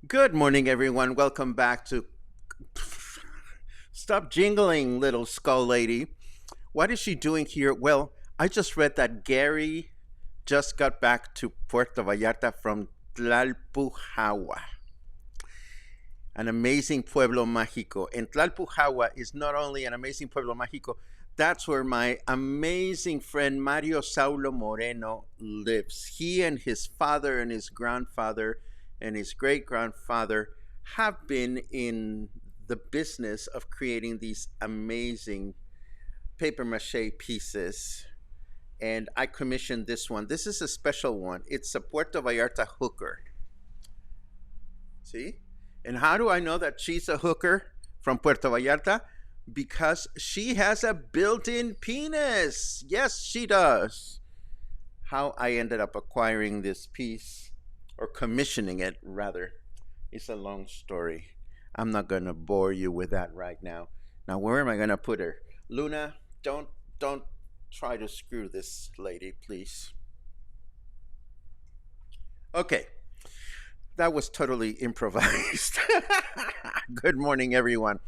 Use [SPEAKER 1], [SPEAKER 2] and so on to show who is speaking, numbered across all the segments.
[SPEAKER 1] Good morning, everyone. Welcome back to Stop Jingling, Little Skull Lady. What is she doing here? Well, I just read that Gary just got back to Puerto Vallarta from Tlalpujahua, an amazing pueblo mágico. And Tlalpujahua is not only an amazing pueblo mágico, that's where my amazing friend Mario Saulo Moreno lives. He and his father and his grandfather and his great-grandfather have been in the business of creating these amazing papier-mâché pieces. And I commissioned this one. This is a special one. It's a Puerto Vallarta hooker. See? And how do I know that she's a hooker from Puerto Vallarta? Because she has a built-in penis. Yes, she does. How I ended up acquiring this piece, or commissioning it rather, it's a long story. I'm not going to bore you with that right now. Now, where am I going to put her? Luna, don't try to screw this lady, please. Okay, that was totally improvised. Good morning, everyone.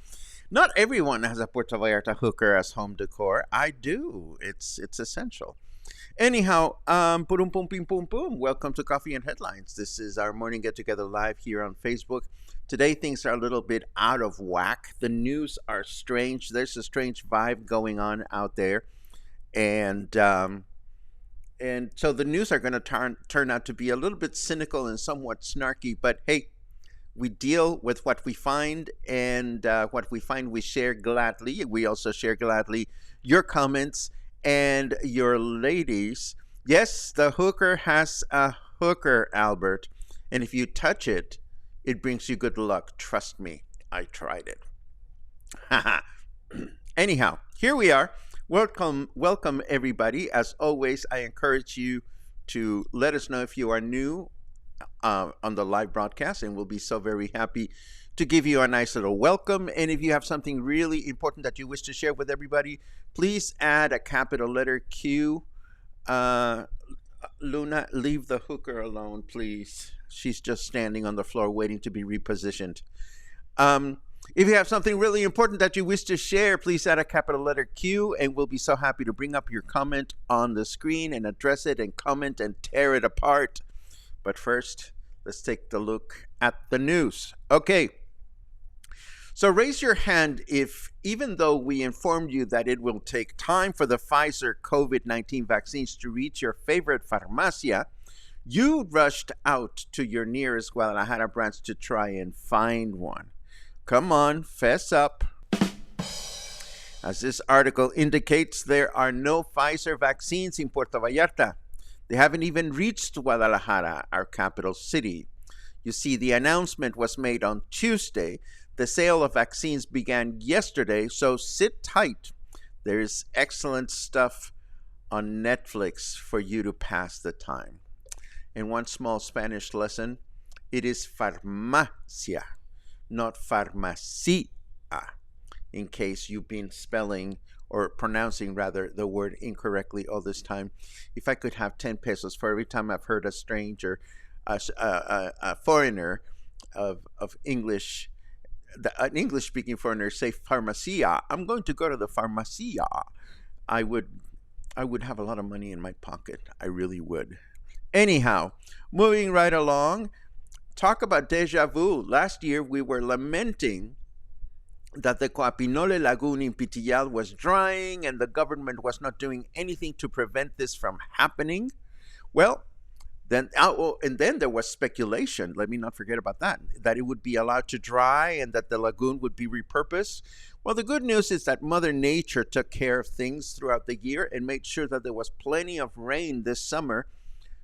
[SPEAKER 1] Not everyone has a Puerto Vallarta hooker as home decor. I do. It's essential. Anyhow, boom, boom, boom, boom, boom. Welcome to Coffee and Headlines. This is our morning get-together live here on Facebook. Today, things are a little bit out of whack. The news are strange. There's a strange vibe going on out there. And so the news are going to turn out to be a little bit cynical and somewhat snarky. But hey, we deal with what we find, and what we find we share gladly. We also share gladly your comments and your ladies. Yes, the hooker has a hooker, Albert. And if you touch it, it brings you good luck. Trust me, I tried it. Anyhow, here we are. Welcome everybody. As always, I encourage you to let us know if you are new on the live broadcast, and we'll be so very happy to give you a nice little welcome. And if you have something really important that you wish to share with everybody, please add a capital letter Q. Luna, leave the hooker alone, please. She's just standing on the floor waiting to be repositioned. If you have something really important that you wish to share, please add a capital letter Q, and we'll be so happy to bring up your comment on the screen and address it and comment and tear it apart. But first, let's take a look at the news. Okay. So raise your hand if, even though we informed you that it will take time for the Pfizer COVID-19 vaccines to reach your favorite farmacia, you rushed out to your nearest Guadalajara branch to try and find one. Come on, fess up. As this article indicates, there are no Pfizer vaccines in Puerto Vallarta. They haven't even reached Guadalajara, our capital city. You see, the announcement was made on Tuesday. The sale of vaccines began yesterday, so sit tight. There's excellent stuff on Netflix for you to pass the time. And one small Spanish lesson: It is farmacia, not farmacia, in case you've been spelling or pronouncing rather the word incorrectly all this time. If I could have 10 pesos for every time I've heard a stranger, a foreigner of English, an English speaking foreigner say farmacia, I'm going to go to the farmacia, I would have a lot of money in my pocket. I really would. Anyhow, moving right along, talk about deja vu. Last year we were lamenting that the Coapinole Lagoon in Pitillal was drying and the government was not doing anything to prevent this from happening. Well, then there was speculation, let me not forget about that it would be allowed to dry and that the lagoon would be repurposed. Well, the good news is that Mother Nature took care of things throughout the year and made sure that there was plenty of rain this summer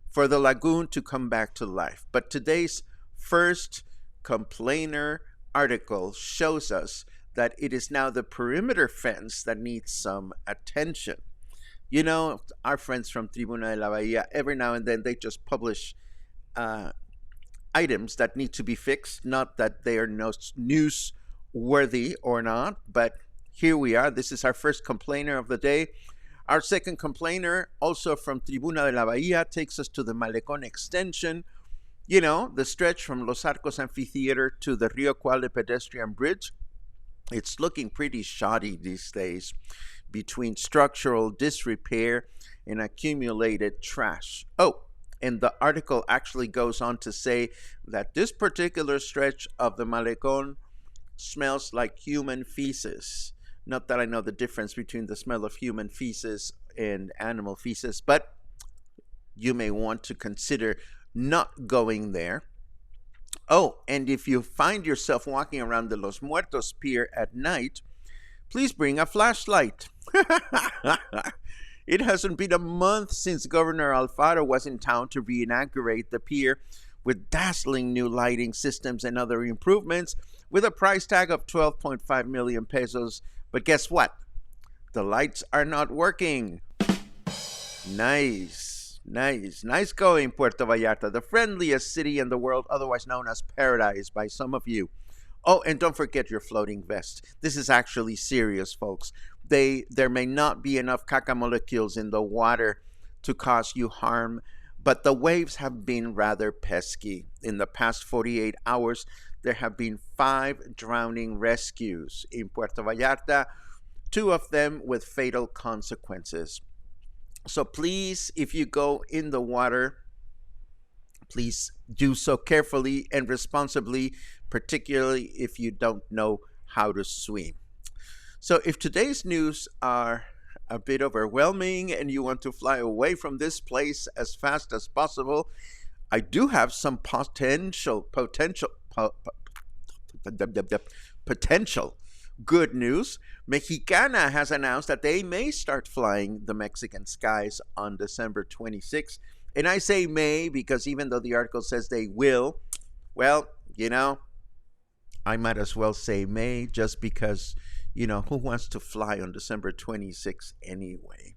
[SPEAKER 1] for the lagoon to come back to life. But today's first complainer article shows us that it is now the perimeter fence that needs some attention. You know, our friends from Tribuna de la Bahía, every now and then they just publish items that need to be fixed. Not that they are newsworthy or not, but here we are. This is our first complainer of the day. Our second complainer, also from Tribuna de la Bahía, takes us to the Malecón extension. You know, the stretch from Los Arcos Amphitheater to the Rio Cuale pedestrian bridge. It's looking pretty shoddy these days between structural disrepair and accumulated trash. Oh, and the article actually goes on to say that this particular stretch of the Malecón smells like human feces. Not that I know the difference between the smell of human feces and animal feces, but you may want to consider not going there. Oh, and if you find yourself walking around the Los Muertos Pier at night, please bring a flashlight. It hasn't been a month since Governor Alfaro was in town to re-inaugurate the pier with dazzling new lighting systems and other improvements with a price tag of 12.5 million pesos. But guess what? The lights are not working. Nice going, Puerto Vallarta, the friendliest city in the world, otherwise known as paradise by some of you. Oh, and don't forget your floating vest. This is actually serious, folks. There may not be enough caca molecules in the water to cause you harm, but the waves have been rather pesky. In the past 48 hours, there have been 5 drowning rescues in Puerto Vallarta, 2 of them with fatal consequences. So please, if you go in the water, please do so carefully and responsibly, particularly if you don't know how to swim. So if today's news are a bit overwhelming and you want to fly away from this place as fast as possible, I do have some potential good news. Mexicana has announced that they may start flying the Mexican skies on December 26th. And I say may because even though the article says they will, well, you know, I might as well say may just because, you know, who wants to fly on December 26th anyway?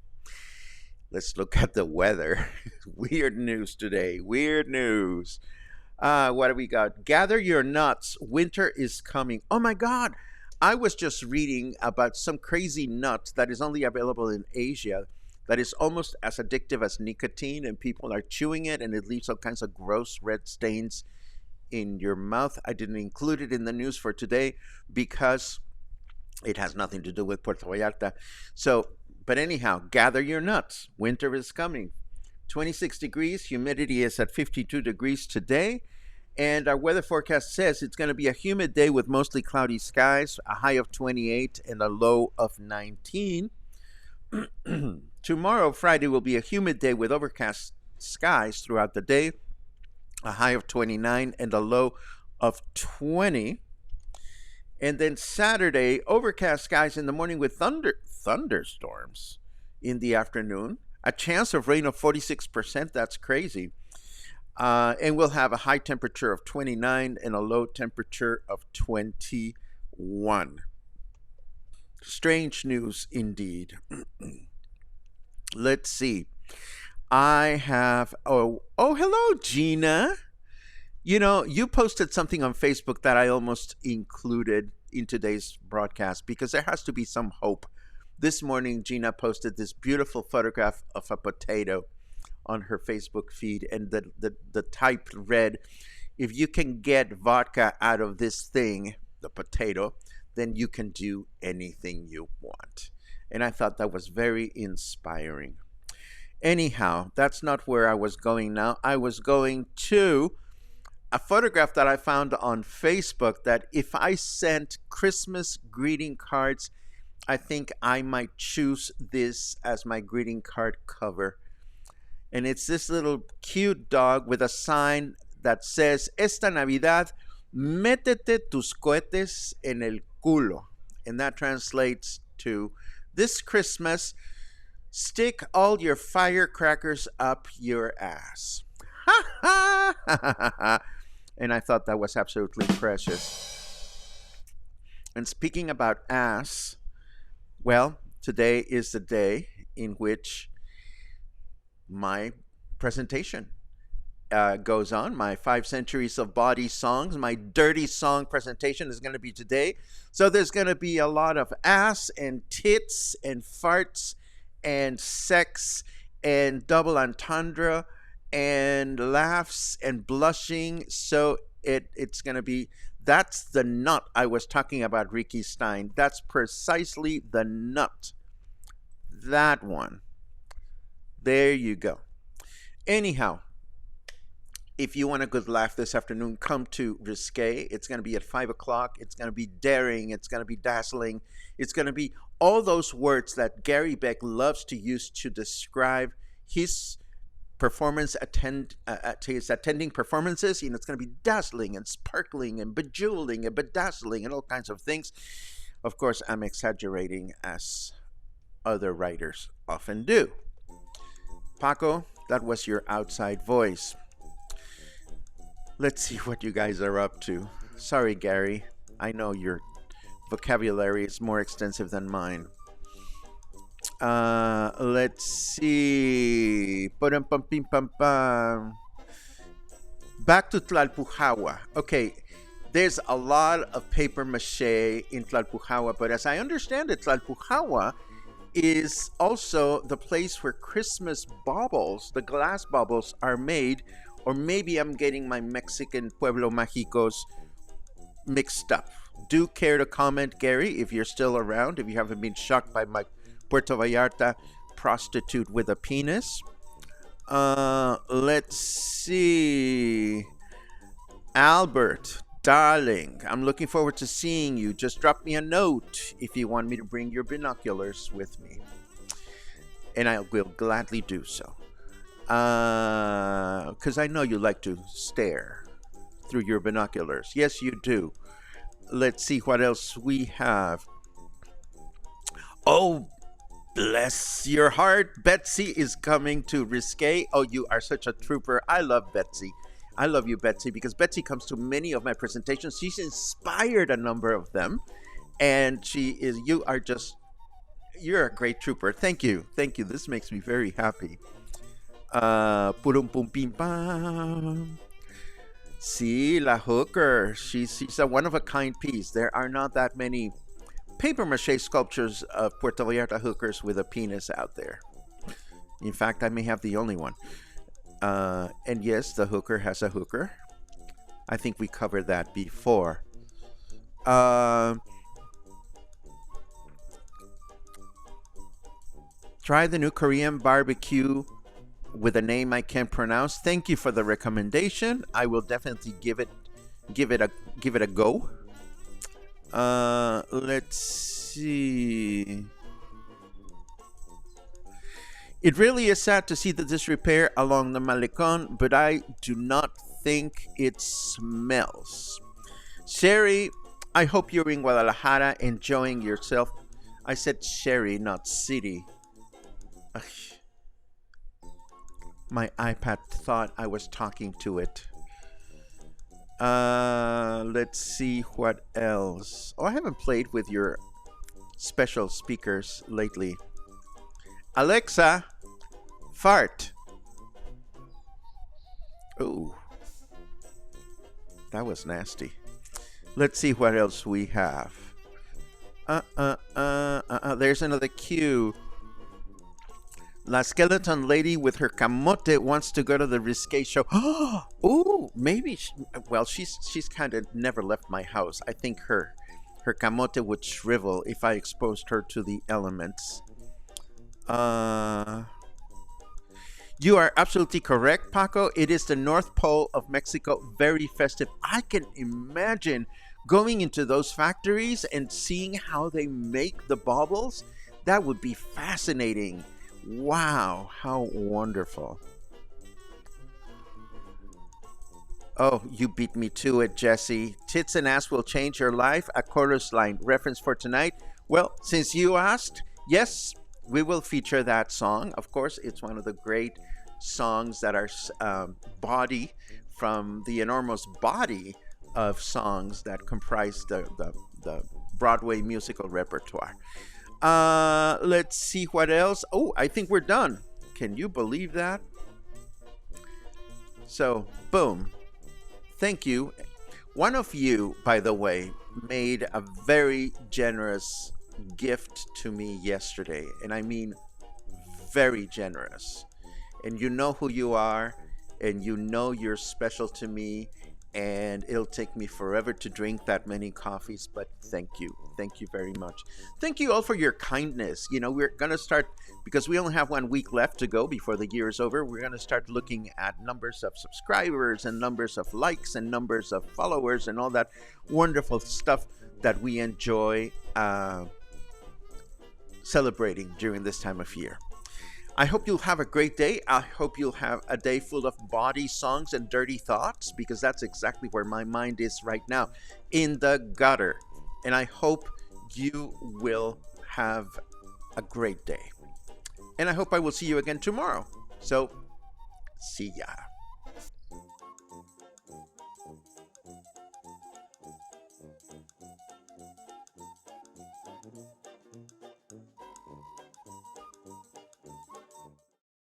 [SPEAKER 1] Let's look at the weather. Weird news today. Weird news. What do we got? Gather your nuts. Winter is coming. Oh my God. I was just reading about some crazy nut that is only available in Asia that is almost as addictive as nicotine, and people are chewing it and it leaves all kinds of gross red stains in your mouth. I didn't include it in the news for today because it has nothing to do with Puerto Vallarta. So, but anyhow, gather your nuts. Winter is coming. 26 degrees. Humidity is at 52 degrees today. And our weather forecast says it's going to be a humid day with mostly cloudy skies, a high of 28 and a low of 19. Tomorrow, Friday, will be a humid day with overcast skies throughout the day, a high of 29 and a low of 20. And then Saturday, overcast skies in the morning with thunderstorms in the afternoon, a chance of rain of 46%. That's crazy. And we'll have a high temperature of 29 and a low temperature of 21. Strange news indeed. Let's see. I have, hello, Gina. You know, you posted something on Facebook that I almost included in today's broadcast because there has to be some hope. This morning, Gina posted this beautiful photograph of a potato on her Facebook feed, and the type read, "If you can get vodka out of this thing, the potato, then you can do anything you want." And I thought that was very inspiring. Anyhow, that's not where I was going now. I was going to a photograph that I found on Facebook that if I sent Christmas greeting cards, I think I might choose this as my greeting card cover. And it's this little cute dog with a sign that says, "Esta Navidad, métete tus cohetes en el culo." And that translates to, "This Christmas, stick all your firecrackers up your ass." Ha ha ha ha. And I thought that was absolutely precious. And speaking about ass, well, today is the day in which my presentation goes on. My 5 Centuries of Bawdy songs, my dirty song presentation is going to be today. So there's going to be a lot of ass and tits and farts and sex and double entendre and laughs and blushing. So it's going to be, that's the nut I was talking about, Ricky Stein. That's precisely the nut. That one. There you go. Anyhow, if you want a good laugh this afternoon, come to RISQUÉ. It's going to be at 5 o'clock. It's going to be daring. It's going to be dazzling. It's going to be all those words that Gary Beck loves to use to describe his performance his attending performances. You know, it's going to be dazzling and sparkling and bejeweling and bedazzling and all kinds of things. Of course, I'm exaggerating, as other writers often do. Paco, that was your outside voice. Let's see what you guys are up to. Sorry, Gary. I know your vocabulary is more extensive than mine. Let's see. Back to Tlalpujahua. Okay, there's a lot of paper mache in Tlalpujahua, but as I understand it, Tlalpujahua is also the place where Christmas baubles, the glass baubles, are made. Or maybe I'm getting my Mexican Pueblo Mágicos mixed up. Do care to comment, Gary, if you're still around, if you haven't been shocked by my Puerto Vallarta prostitute with a penis. Let's see. Albert, darling, I'm looking forward to seeing you. Just drop me a note if you want me to bring your binoculars with me. And I will gladly do so. Because I know you like to stare through your binoculars. Yes, you do. Let's see what else we have. Oh, bless your heart. Betsy is coming to RISQUÉ. Oh, you are such a trooper. I love Betsy. I love you, Betsy, because Betsy comes to many of my presentations. She's inspired a number of them. And you're a great trooper. Thank you. Thank you. This makes me very happy. Purum pum pim pam. See, La Hooker. She's a one-of-a-kind piece. There are not that many paper mache sculptures of Puerto Vallarta hookers with a penis out there. In fact, I may have the only one. And yes, the hooker has a hooker. I think we covered that before. Try the new Korean barbecue with a name I can't pronounce. Thank you for the recommendation. I will definitely give it a go. Let's see. It really is sad to see the disrepair along the Malecon, but I do not think it smells. Sherry, I hope you're in Guadalajara enjoying yourself. I said Sherry, not city. Ugh. My iPad thought I was talking to it. Let's see what else. Oh, I haven't played with your special speakers lately. Alexa, fart. Ooh. That was nasty. Let's see what else we have. There's another cue. La skeleton lady with her camote wants to go to the RISQUÉ show. Oh, maybe. Well, she's kind of never left my house. I think her camote would shrivel if I exposed her to the elements. You are absolutely correct, Paco. It is the North Pole of Mexico. Very festive. I can imagine going into those factories and seeing how they make the baubles. That would be fascinating. Wow, how wonderful. Oh, you beat me to it, Jesse. Tits and ass will change your life. A chorus line reference for tonight. Well, since you asked, yes, we will feature that song. Of course, it's one of the great songs that are Bawdy, from the enormous body of songs that comprise the Broadway musical repertoire. Let's see what else. Oh, I think we're done. Can you believe that? So, boom. Thank you. One of you, by the way, made a very generous gift to me yesterday, and I mean very generous. And you know who you are, and you know you're special to me, and it'll take me forever to drink that many coffees, but thank you very much. Thank you all for your kindness. You know, we're gonna start, because we only have 1 week left to go before the year is over. We're gonna start looking at numbers of subscribers and numbers of likes and numbers of followers and all that wonderful stuff that we enjoy celebrating during this time of year. I hope you'll have a great day. I hope you'll have a day full of bawdy songs and dirty thoughts, because that's exactly where my mind is right now, in the gutter. And I hope you will have a great day. And I hope I will see you again tomorrow. So, see ya.